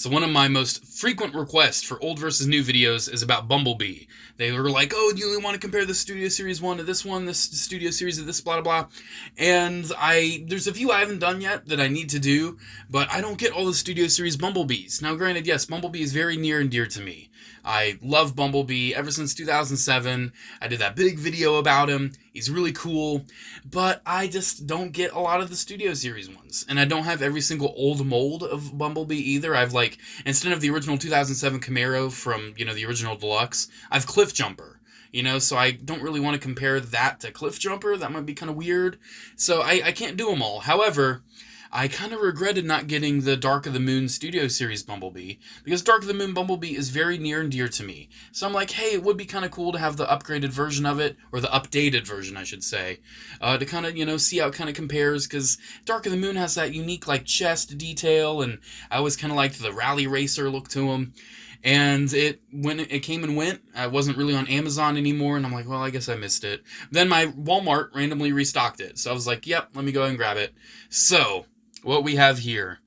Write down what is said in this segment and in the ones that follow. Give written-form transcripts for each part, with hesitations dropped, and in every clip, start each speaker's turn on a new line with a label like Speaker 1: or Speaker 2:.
Speaker 1: So one of my most frequent requests for old versus new videos is about Bumblebee. They were like, oh, do you want to compare the Studio Series 1 to this one, this Studio Series to this, blah, blah, blah. And there's a few I haven't done yet that I need to do, but I don't get all the Studio Series Bumblebees. Now, granted, yes, Bumblebee is very near and dear to me. I love Bumblebee ever since 2007. I did that big video about him. He's really cool, but I just don't get a lot of the Studio Series ones. And I don't have every single old mold of Bumblebee either. I've instead of the original 2007 Camaro from, the original Deluxe, I've Cliff Jumper. So I don't really want to compare that to Cliff Jumper. That might be kind of weird. So I can't do them all. However, I kind of regretted not getting the Dark of the Moon Studio Series Bumblebee, because Dark of the Moon Bumblebee is very near and dear to me. So I'm like, hey, it would be kind of cool to have the upgraded version of it, or the updated version, I should say, to kind of, see how it kind of compares, because Dark of the Moon has that unique, chest detail, and I always kind of liked the rally racer look to him. And when it came and went, I wasn't really on Amazon anymore, and I'm like, well, I guess I missed it. Then my Walmart randomly restocked it, so I was like, yep, let me go ahead and grab it. So what we have here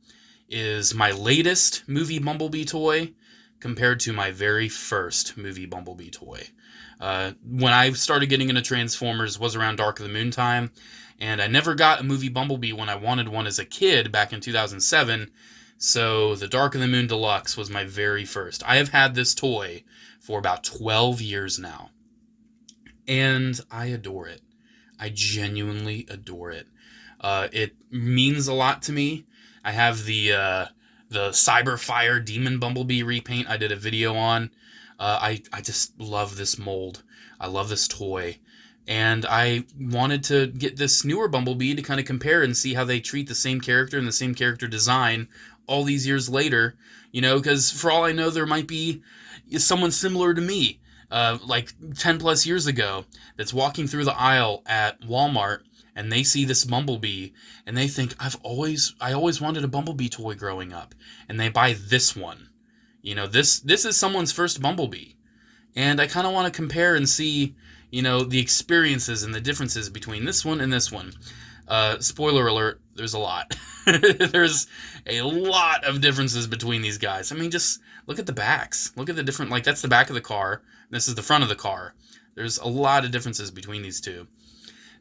Speaker 1: is my latest movie Bumblebee toy compared to my very first movie Bumblebee toy. When I started getting into Transformers was around Dark of the Moon time, and I never got a movie Bumblebee when I wanted one as a kid back in 2007, so the Dark of the Moon Deluxe was my very first. I have had this toy for about 12 years now, and I adore it. I genuinely adore it. It means a lot to me. I have the Cyberfire Demon Bumblebee repaint I did a video on. I just love this mold. I love this toy. And I wanted to get this newer Bumblebee to kind of compare and see how they treat the same character and the same character design all these years later. Because for all I know, there might be someone similar to me, 10 plus years ago, that's walking through the aisle at Walmart, and they see this Bumblebee, and they think, I always wanted a Bumblebee toy growing up, and they buy this one. This is someone's first Bumblebee, and I kind of want to compare and see, the experiences and the differences between this one and this one. Spoiler alert, there's a lot. There's a lot of differences between these guys. I mean, just look at the backs. Look at the different, that's the back of the car. This is the front of the car. There's a lot of differences between these two.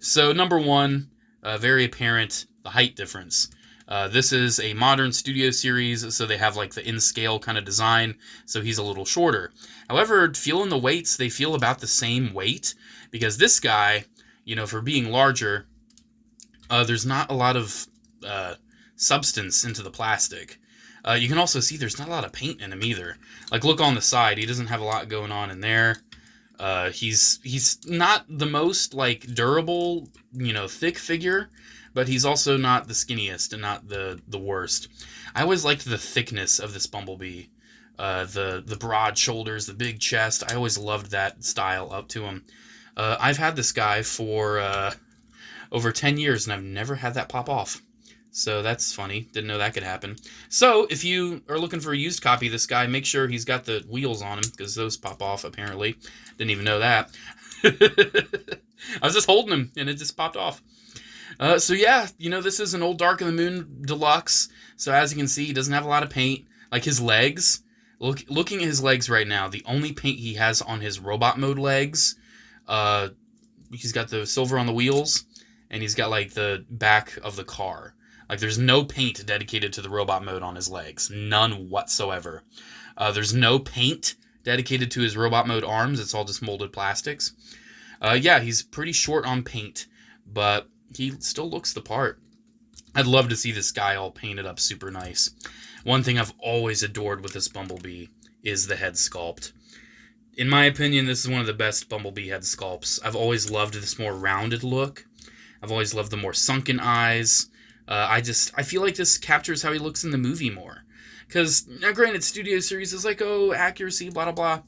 Speaker 1: So number one, very apparent, the height difference. This is a modern Studio Series, so they have the in-scale kind of design, so he's a little shorter. However, feeling the weights, they feel about the same weight, because this guy, for being larger, there's not a lot of substance into the plastic. You can also see there's not a lot of paint in him either. Look on the side, he doesn't have a lot going on in there. He's not the most durable, thick figure, but he's also not the skinniest and not the worst. I always liked the thickness of this Bumblebee, the broad shoulders, the big chest. I always loved that style up to him. I've had this guy for over 10 years, and I've never had that pop off. So that's funny. Didn't know that could happen. So if you are looking for a used copy of this guy, make sure he's got the wheels on him, because those pop off, apparently. Didn't even know that. I was just holding him, and it just popped off. So yeah, this is an old Dark of the Moon Deluxe. So as you can see, he doesn't have a lot of paint. His legs, looking at his legs right now, the only paint he has on his robot mode legs, he's got the silver on the wheels, and he's got the back of the car. There's no paint dedicated to the robot mode on his legs. None whatsoever. There's no paint dedicated to his robot mode arms. It's all just molded plastics. Yeah, he's pretty short on paint, but he still looks the part. I'd love to see this guy all painted up super nice. One thing I've always adored with this Bumblebee is the head sculpt. In my opinion, this is one of the best Bumblebee head sculpts. I've always loved this more rounded look. I've always loved the more sunken eyes. I feel like this captures how he looks in the movie more. Because, now granted, Studio Series is accuracy, blah, blah, blah.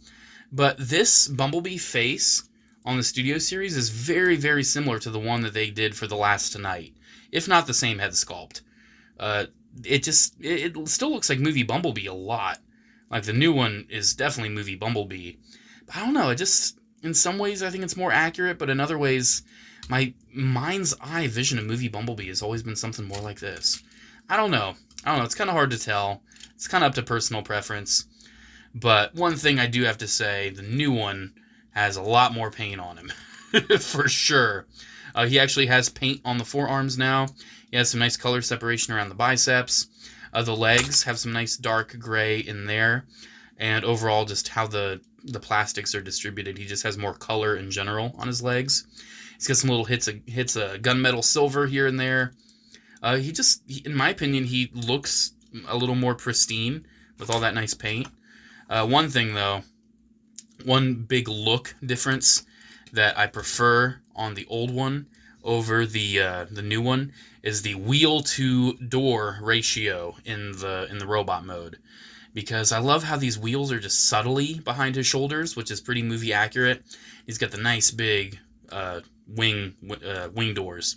Speaker 1: But this Bumblebee face on the Studio Series is very, very similar to the one that they did for The Last Tonight. If not the same head sculpt. It still looks like movie Bumblebee a lot. The new one is definitely movie Bumblebee. But I don't know, in some ways I think it's more accurate, but in other ways, my mind's eye vision of movie Bumblebee has always been something more like this. I don't know. I don't know, it's kind of hard to tell. It's kind of up to personal preference. But one thing I do have to say, the new one has a lot more paint on him. For sure. He actually has paint on the forearms now. He has some nice color separation around the biceps. The legs have some nice dark gray in there. And overall, just how the plastics are distributed. He just has more color in general on his legs. He's got some little hits of gunmetal silver here and there. In my opinion, he looks a little more pristine with all that nice paint. One thing, though, one big look difference that I prefer on the old one over the new one is the wheel to door ratio in the robot mode, because I love how these wheels are just subtly behind his shoulders, which is pretty movie accurate. He's got the nice big wing doors,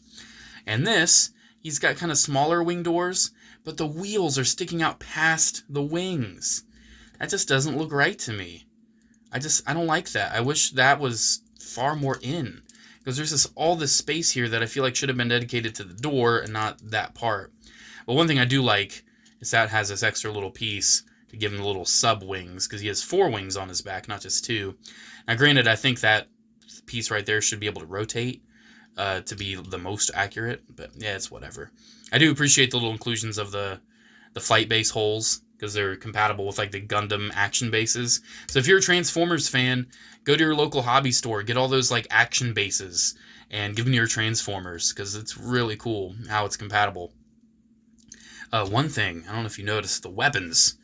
Speaker 1: and this he's got kind of smaller wing doors, but the wheels are sticking out past the wings. That just doesn't look right to me. I don't like that. I wish that was far more in, because there's all this space here that I feel like should have been dedicated to the door and not that part. But one thing I do like is that has this extra little piece to give him the little sub wings, because he has 4 wings on his back, not just 2. Now granted, I think that piece right there should be able to rotate to be the most accurate, but yeah, it's whatever. I do appreciate the little inclusions of the flight base holes, because they're compatible with like the Gundam action bases. So if you're a Transformers fan, go to your local hobby store, get all those like action bases, and give them to your Transformers, because it's really cool how it's compatible. One thing, I don't know if you noticed, the weapons.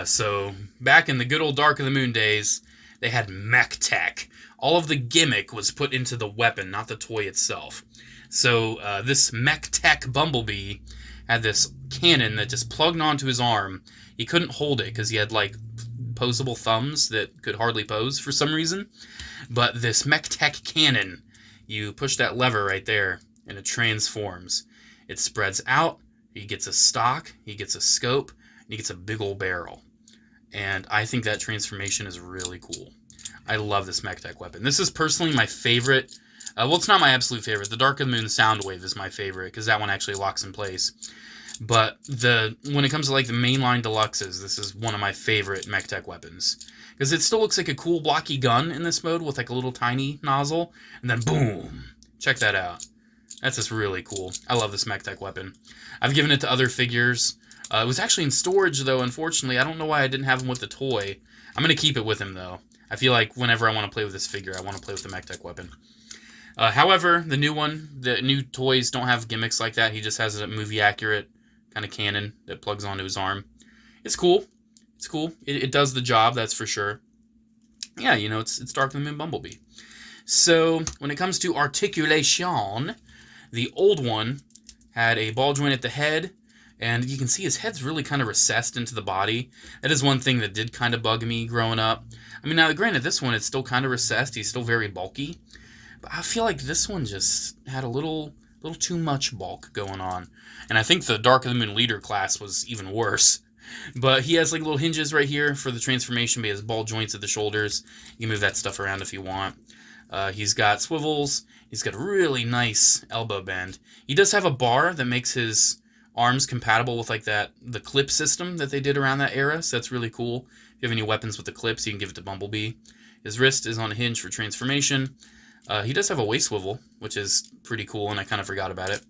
Speaker 1: So back in the good old Dark of the Moon days, they had mech tech. All of the gimmick was put into the weapon, not the toy itself. So this mech tech Bumblebee had this cannon that just plugged onto his arm. He couldn't hold it because he had like posable thumbs that could hardly pose for some reason. But this mech tech cannon, you push that lever right there and it transforms. It spreads out. He gets a stock, he gets a scope, and he gets a big old barrel. And I think that transformation is really cool. I love this mech tech weapon. This is personally my favorite. Well, it's not my absolute favorite. The Dark of the Moon Soundwave is my favorite, because that one actually locks in place. But when it comes to like the mainline deluxes, this is one of my favorite mech tech weapons, because it still looks like a cool blocky gun in this mode with like a little tiny nozzle, and then boom! Check that out. That's just really cool. I love this mech tech weapon. I've given it to other figures. It was actually in storage though, unfortunately. I don't know why I didn't have him with the toy. I'm going to keep it with him though. I feel like whenever I want to play with this figure, I want to play with the mech tech weapon. However, the new toys don't have gimmicks like that. He just has a movie accurate kind of cannon that plugs onto his arm. It's cool. It's cool. It does the job, that's for sure. Yeah, you know, it's Dark of the Moon Bumblebee. So, when it comes to articulation, the old one had a ball joint at the head, and you can see his head's really kind of recessed into the body. That is one thing that did kind of bug me growing up. I mean, now, granted, this one, it's still kind of recessed. He's still very bulky. But I feel like this one just had a little too much bulk going on. And I think the Dark of the Moon Leader class was even worse. But he has like little hinges right here for the transformation, but he has ball joints at the shoulders. You can move that stuff around if you want. He's got swivels. He's got a really nice elbow bend. He does have a bar that makes his arms compatible with like the clip system that they did around that era, so that's really cool. If you have any weapons with the clips, you can give it to Bumblebee. His wrist is on a hinge for transformation. He does have a waist swivel, which is pretty cool, and I kind of forgot about it.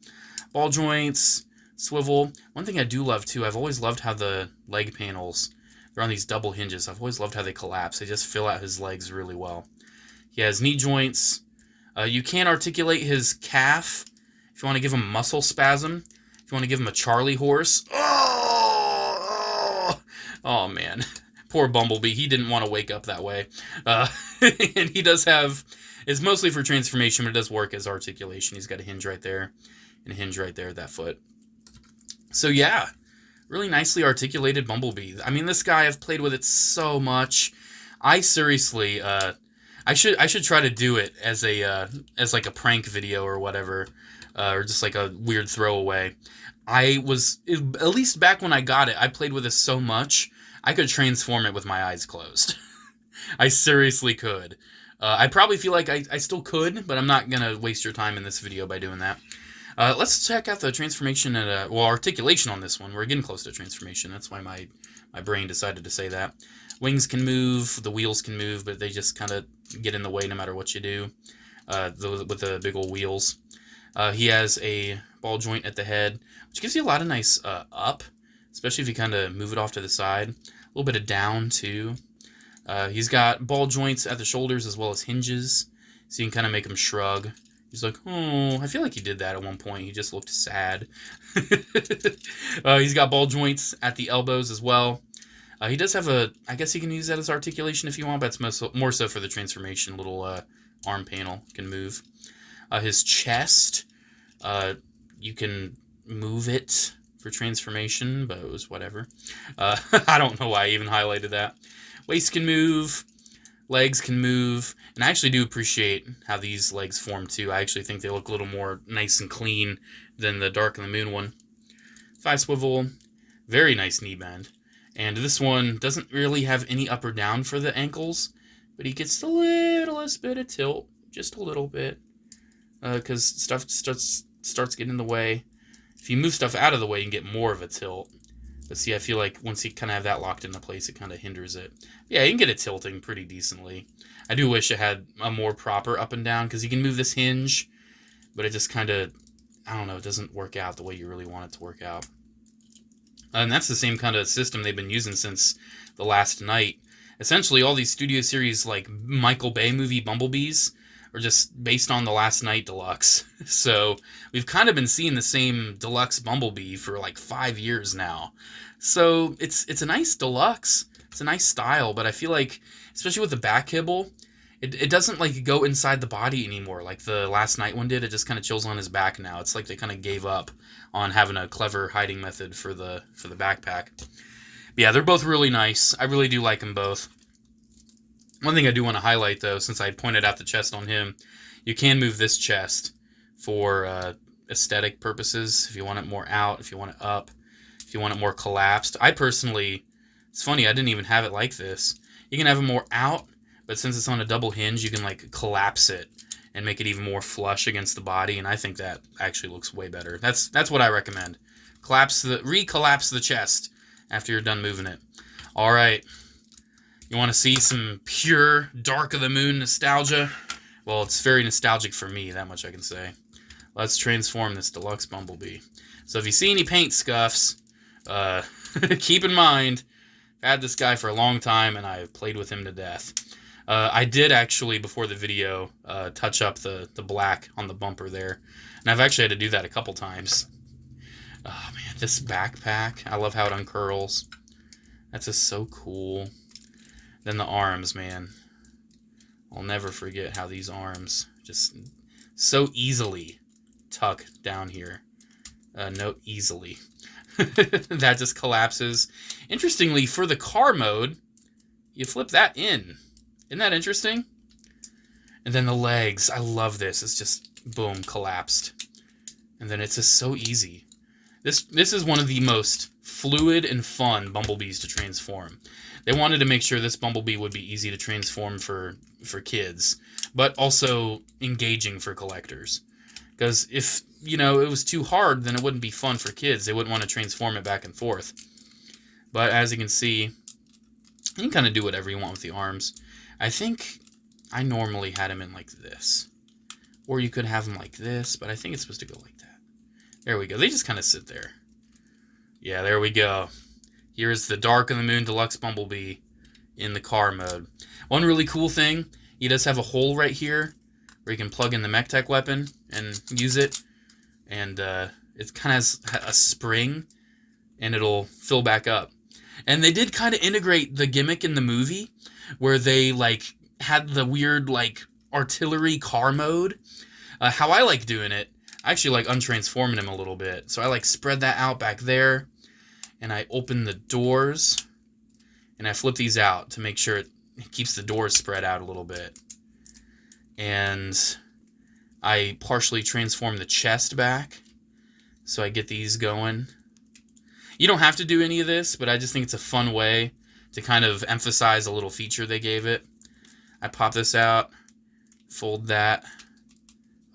Speaker 1: Ball joints, swivel. One thing I do love, too, I've always loved how the leg panels, they're on these double hinges. I've always loved how they collapse. They just fill out his legs really well. He has knee joints. You can articulate his calf if you want to give him muscle spasm. If you want to give him a Charlie horse. Oh man. Poor Bumblebee. He didn't want to wake up that way. And he does have... It's mostly for transformation, but it does work as articulation. He's got a hinge right there and a hinge right there at that foot. So yeah, really nicely articulated Bumblebee. I mean, this guy, I've played with it so much. I seriously, I should try to do it as like a prank video or whatever, or just like a weird throwaway. At least back when I got it, I played with this so much, I could transform it with my eyes closed. I seriously could. I probably feel like I still could, but I'm not going to waste your time in this video by doing that. Let's check out the transformation and articulation on this one. We're getting close to transformation. That's why my brain decided to say that. Wings can move, the wheels can move, but they just kind of get in the way no matter what you do. With the big old wheels. He has a ball joint at the head, which gives you a lot of nice up, especially if you kind of move it off to the side. A little bit of down too. He's got ball joints at the shoulders as well as hinges, so you can kind of make him shrug. He's like, oh, I feel like he did that at one point. He just looked sad. He's got ball joints at the elbows as well. He does have I guess you can use that as articulation if you want, but it's more so for the transformation. Little arm panel can move. His chest, you can move it for transformation, but it was whatever. I don't know why I even highlighted that. Waist can move. Legs can move, and I actually do appreciate how these legs form too. I actually think they look a little more nice and clean than the Dark of the Moon one. Thigh swivel, very nice knee bend. And this one doesn't really have any up or down for the ankles, but he gets the littlest bit of tilt, just a little bit, because stuff starts getting in the way. If you move stuff out of the way, you can get more of a tilt. But see, I feel like once you kind of have that locked into place, it kind of hinders it. Yeah, you can get it tilting pretty decently. I do wish it had a more proper up and down, because you can move this hinge, but it just kind of, I don't know, it doesn't work out the way you really want it to work out. And that's the same kind of system they've been using since The Last Night. Essentially, all these Studio Series, like Michael Bay movie Bumblebees, are just based on The Last Night Deluxe. So we've kind of been seeing the same Deluxe Bumblebee for like 5 years now. So it's a nice Deluxe. It's a nice style, but I feel like, especially with the back kibble, it doesn't like go inside the body anymore like the Last Night one did. It just kind of chills on his back now. It's like they kind of gave up on having a clever hiding method for the backpack. But yeah, they're both really nice. I really do like them both. One thing I do want to highlight, though, since I pointed out the chest on him, you can move this chest for aesthetic purposes. If you want it more out, if you want it up, if you want it more collapsed. I personally, it's funny, I didn't even have it like this. You can have it more out, but since it's on a double hinge, you can like collapse it and make it even more flush against the body, and I think that actually looks way better. That's what I recommend. Recollapse the chest after you're done moving it. All right. You want to see some pure Dark of the Moon nostalgia? Well, it's very nostalgic for me, that much I can say. Let's transform this Deluxe Bumblebee. So if you see any paint scuffs, keep in mind, I've had this guy for a long time, and I've played with him to death. I did actually, before the video, touch up the black on the bumper there. And I've actually had to do that a couple times. Oh, man, this backpack, I love how it uncurls. That's just so cool. Then the arms, man. I'll never forget how these arms just so easily tuck down here. No, easily. That just collapses. Interestingly, for the car mode, you flip that in. Isn't that interesting? And then the legs. I love this. It's just, boom, collapsed. And then it's just so easy. This is one of the most fluid and fun Bumblebees to transform. They wanted to make sure this Bumblebee would be easy to transform for kids, but also engaging for collectors. Because if, you know, it was too hard, then it wouldn't be fun for kids. They wouldn't want to transform it back and forth. But as you can see, you can kind of do whatever you want with the arms. I think I normally had him in like this. Or you could have them like this, but I think it's supposed to go like that. There we go. They just kind of sit there. Yeah, there we go. Here's the Dark of the Moon Deluxe Bumblebee in the car mode. One really cool thing, he does have a hole right here where you can plug in the MechTech weapon and use it. And it kind of has a spring, and it'll fill back up. And they did kind of integrate the gimmick in the movie where they like had the weird like artillery car mode. How I like doing it, I actually like untransforming him a little bit. So I like spread that out back there, and I open the doors, and I flip these out to make sure it keeps the doors spread out a little bit. And I partially transform the chest back, so I get these going. You don't have to do any of this, but I just think it's a fun way to kind of emphasize a little feature they gave it. I pop this out, fold that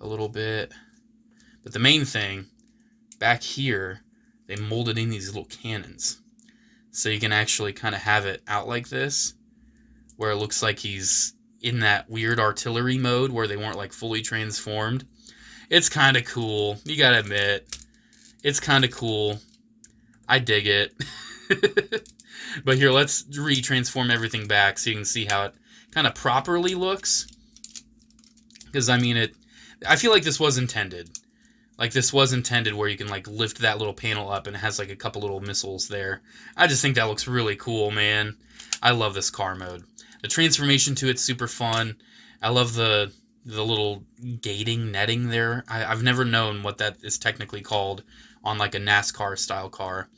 Speaker 1: a little bit, But the main thing, back here, they molded in these little cannons. So you can actually kind of have it out like this, where it looks like he's in that weird artillery mode where they weren't like fully transformed. It's kind of cool. You gotta admit, it's kind of cool. I dig it. But here, let's re-transform everything back so you can see how it kind of properly looks. Because, I mean, I feel like this was intended. Like, this was intended where you can, like, lift that little panel up and it has, like, a couple little missiles there. I just think that looks really cool, man. I love this car mode. The transformation to it's super fun. I love the little gating netting there. I've never known what that is technically called on, like, a NASCAR-style car.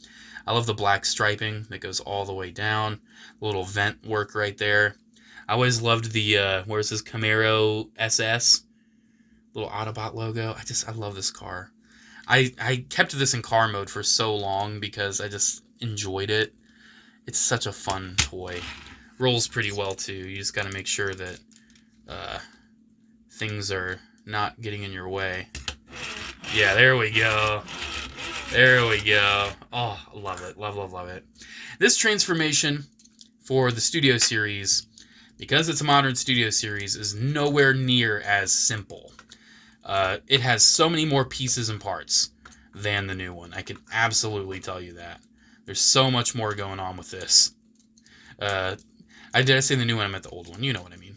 Speaker 1: I love the black striping that goes all the way down. The little vent work right there. I always loved the, where's this Camaro SS? Little Autobot logo. I love this car. I kept this in car mode for so long because I just enjoyed it. It's such a fun toy. Rolls pretty well too. You just got to make sure that things are not getting in your way. Yeah, there we go. There we go. Oh, love it. Love, love, love it. This transformation for the Studio Series, because it's a modern Studio Series, is nowhere near as simple. It has so many more pieces and parts than the new one. I can absolutely tell you that. There's so much more going on with this. Did I say the new one? I meant the old one. You know what I mean.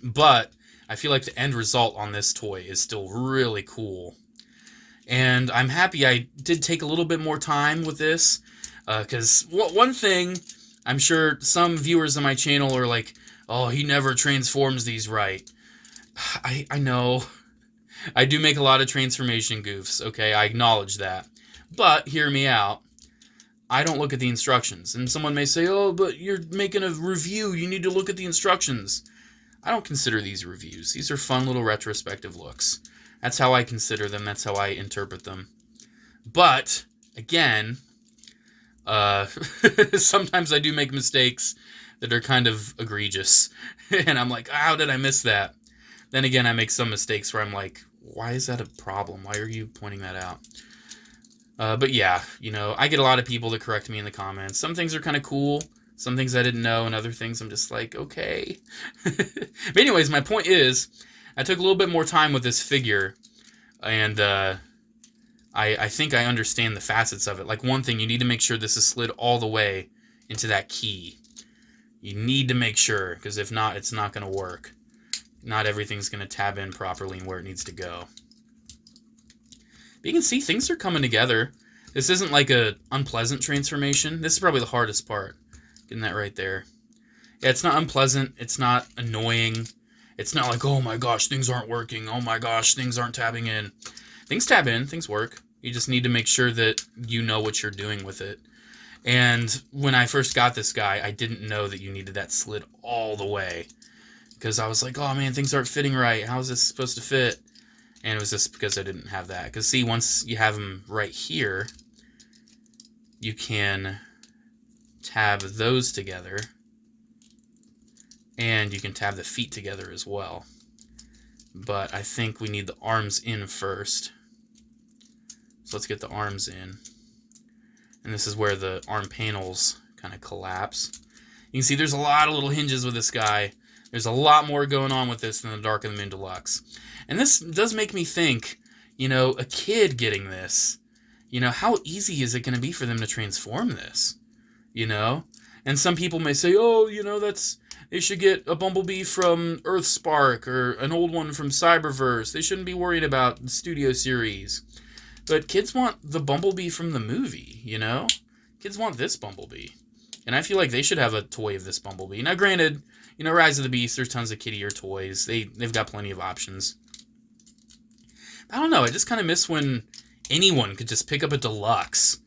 Speaker 1: But I feel like the end result on this toy is still really cool. And I'm happy I did take a little bit more time with this. Because one thing, I'm sure some viewers on my channel are like, oh, he never transforms these right. I know. I do make a lot of transformation goofs, okay? I acknowledge that. But hear me out. I don't look at the instructions. And someone may say, oh, but you're making a review. You need to look at the instructions. I don't consider these reviews. These are fun little retrospective looks. That's how I consider them. That's how I interpret them. But, again, sometimes I do make mistakes that are kind of egregious. And I'm like, how did I miss that? Then again, I make some mistakes where I'm like, why is that a problem? Why are you pointing that out? But yeah, you know, I get a lot of people that correct me in the comments. Some things are kind of cool. Some things I didn't know, and other things I'm just like, okay. But anyways, my point is, I took a little bit more time with this figure, and I think I understand the facets of it. Like, one thing, you need to make sure this is slid all the way into that key. You need to make sure, because if not, it's not going to work. Not everything's going to tab in properly and where it needs to go. But you can see things are coming together. This isn't like a unpleasant transformation. This is probably the hardest part. Getting that right there. Yeah, it's not unpleasant. It's not annoying. It's not like, oh my gosh, things aren't working. Oh my gosh, things aren't tabbing in. Things tab in. Things work. You just need to make sure that you know what you're doing with it. And when I first got this guy, I didn't know that you needed that slid all the way. Because I was like, oh man, things aren't fitting right. How is this supposed to fit? And it was just because I didn't have that. Because see, once you have them right here, you can tab those together. And you can tab the feet together as well. But I think we need the arms in first. So let's get the arms in. And this is where the arm panels kind of collapse. You can see there's a lot of little hinges with this guy. There's a lot more going on with this than the Dark of the Moon Deluxe. And this does make me think, you know, a kid getting this, you know, how easy is it going to be for them to transform this? You know? And some people may say, oh, you know, they should get a Bumblebee from Earthspark or an old one from Cyberverse. They shouldn't be worried about the Studio Series. But kids want the Bumblebee from the movie, you know? Kids want this Bumblebee. And I feel like they should have a toy of this Bumblebee. Now, granted, you know, Rise of the Beast, there's tons of kiddier toys. They've got plenty of options. I don't know, I just kind of miss when anyone could just pick up a Deluxe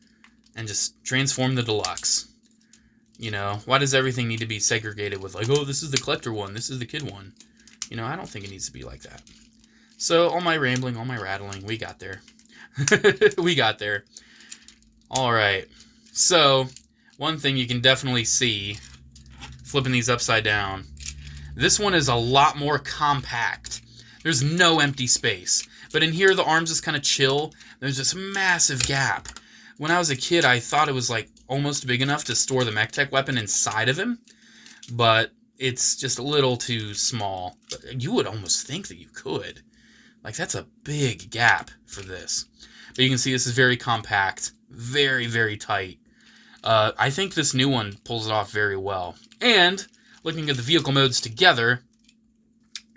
Speaker 1: and just transform the Deluxe. You know, why does everything need to be segregated with like, oh, this is the collector one, this is the kid one? You know, I don't think it needs to be like that. So, all my rambling, all my rattling, we got there. We got there. Alright, so, one thing you can definitely see, flipping these upside down, this one is a lot more compact There's no empty space. But in here, the arms just kind of chill. There's this massive gap. When I was a kid, I thought it was like almost big enough to store the MechTech weapon inside of him, but it's just a little too small. But you would almost think that you could. Like, that's a big gap for this. But you can see this is very compact, very, very tight. I think this new one pulls it off very well. And looking at the vehicle modes together,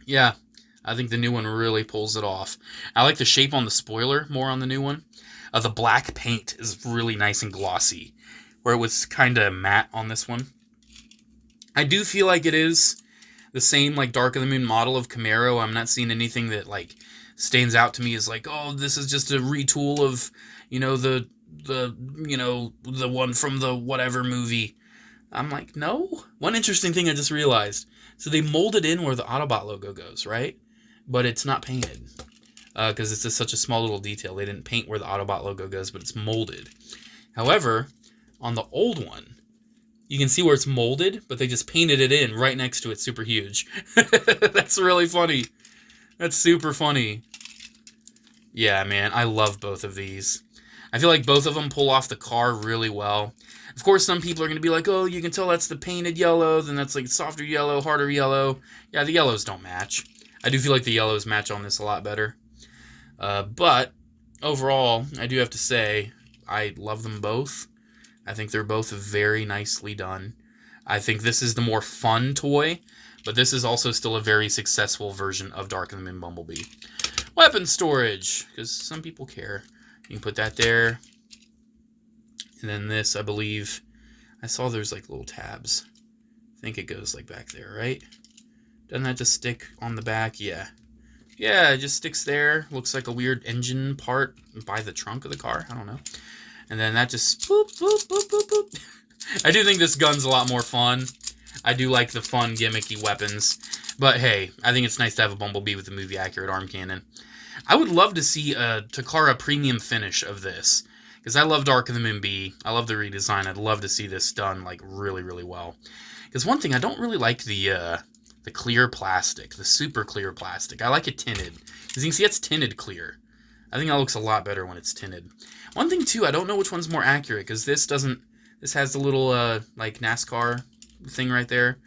Speaker 1: yeah, I think the new one really pulls it off. I like the shape on the spoiler more on the new one. The black paint is really nice and glossy, where it was kind of matte on this one. I do feel like it is the same, like, Dark of the Moon model of Camaro. I'm not seeing anything that, like, stands out to me as, like, oh, this is just a retool of, you know, the one from the whatever movie. I'm like, no. One interesting thing I just realized. So they molded in where the Autobot logo goes, right? But it's not painted. Because it's just such a small little detail. They didn't paint where the Autobot logo goes, but it's molded. However, on the old one, you can see where it's molded, but they just painted it in right next to it super huge. That's really funny. That's super funny. Yeah, man, I love both of these. I feel like both of them pull off the car really well. Of course, some people are going to be like, oh, you can tell that's the painted yellow, then that's like softer yellow, harder yellow. Yeah, the yellows don't match. I do feel like the yellows match on this a lot better. But overall, I do have to say, I love them both. I think they're both very nicely done. I think this is the more fun toy, but this is also still a very successful version of Dark of the Moon Bumblebee. Weapon storage, because some people care. You can put that there. And then this, I believe, I saw there's like little tabs. I think it goes like back there, right? Doesn't that just stick on the back? Yeah. Yeah, it just sticks there. Looks like a weird engine part by the trunk of the car. I don't know. And then that just boop, boop, boop, boop, boop. I do think this gun's a lot more fun. I do like the fun, gimmicky weapons. But hey, I think it's nice to have a Bumblebee with a movie-accurate arm cannon. I would love to see a Takara premium finish of this. Because I love Dark of the Moon B. I love the redesign. I'd love to see this done like really, really well. Because one thing, I don't really like the clear plastic, the super clear plastic. I like it tinted. As you can see, it's tinted clear. I think that looks a lot better when it's tinted. One thing, too, I don't know which one's more accurate, because this doesn't... This has the little, like, NASCAR thing right there,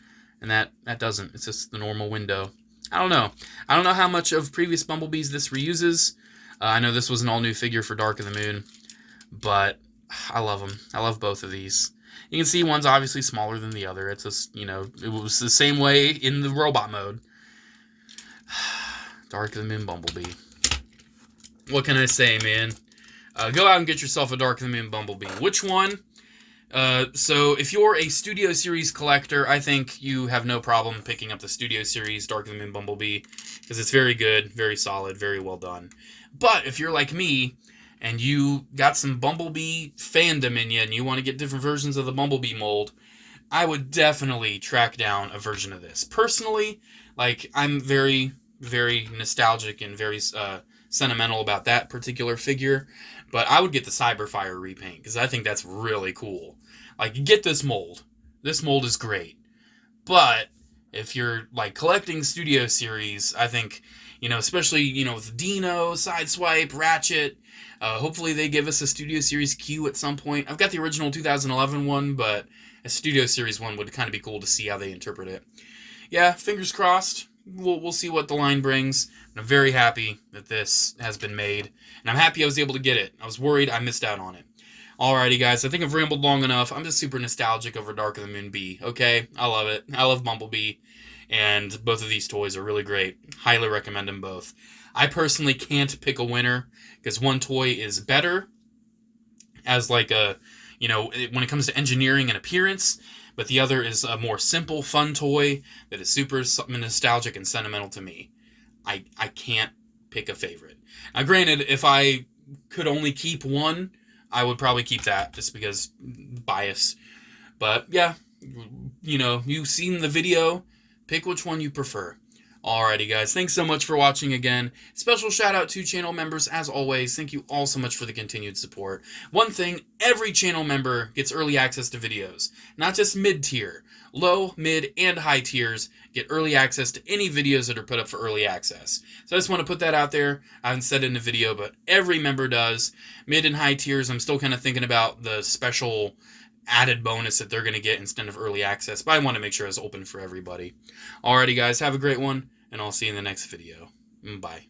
Speaker 1: and that doesn't. It's just the normal window. I don't know. I don't know how much of previous Bumblebees this reuses. I know this was an all-new figure for Dark of the Moon, but I love them. I love both of these. You can see one's obviously smaller than the other. It's just, you know, it was the same way in the robot mode. Dark of the Moon Bumblebee. What can I say, man? Go out and get yourself a Dark of the Moon Bumblebee. Which one? So if you're a Studio Series collector, I think you have no problem picking up the Studio Series Dark of the Moon Bumblebee, because it's very good, very solid, very well done. But if you're like me, and you got some Bumblebee fandom in you, and you want to get different versions of the Bumblebee mold, I would definitely track down a version of this. Personally, like, I'm very, very nostalgic and very sentimental about that particular figure, but I would get the Cyberfire repaint, because I think that's really cool. Like, get this mold. This mold is great. But if you're, like, collecting Studio Series, I think, you know, especially, you know, with Dino, Sideswipe, Ratchet, hopefully they give us a Studio Series Q at some point. I've got the original 2011 one, but a Studio Series one would kind of be cool to see how they interpret it. Yeah, fingers crossed. We'll see what the line brings. I'm very happy that this has been made, and I'm happy I was able to get it. I was worried I missed out on it. Alrighty, guys, I think I've rambled long enough. I'm just super nostalgic over Dark of the Moon B, okay? I love it. I love Bumblebee, and both of these toys are really great. Highly recommend them both. I personally can't pick a winner, because one toy is better as like a, you know, when it comes to engineering and appearance, but the other is a more simple, fun toy that is super nostalgic and sentimental to me. I can't pick a favorite. Now, granted, if I could only keep one, I would probably keep that, just because bias. But, yeah, you know, you've seen the video. Pick which one you prefer. Alrighty guys, thanks so much for watching again. Special shout out to channel members as always. Thank you all so much for the continued support. One thing, every channel member gets early access to videos. Not just mid-tier. Low, mid, and high tiers get early access to any videos that are put up for early access. So I just want to put that out there. I haven't said it in the video, but every member does. Mid and high tiers, I'm still kind of thinking about the special added bonus that they're going to get instead of early access, but I want to make sure it's open for everybody. Alrighty guys, have a great one, and I'll see you in the next video. Bye.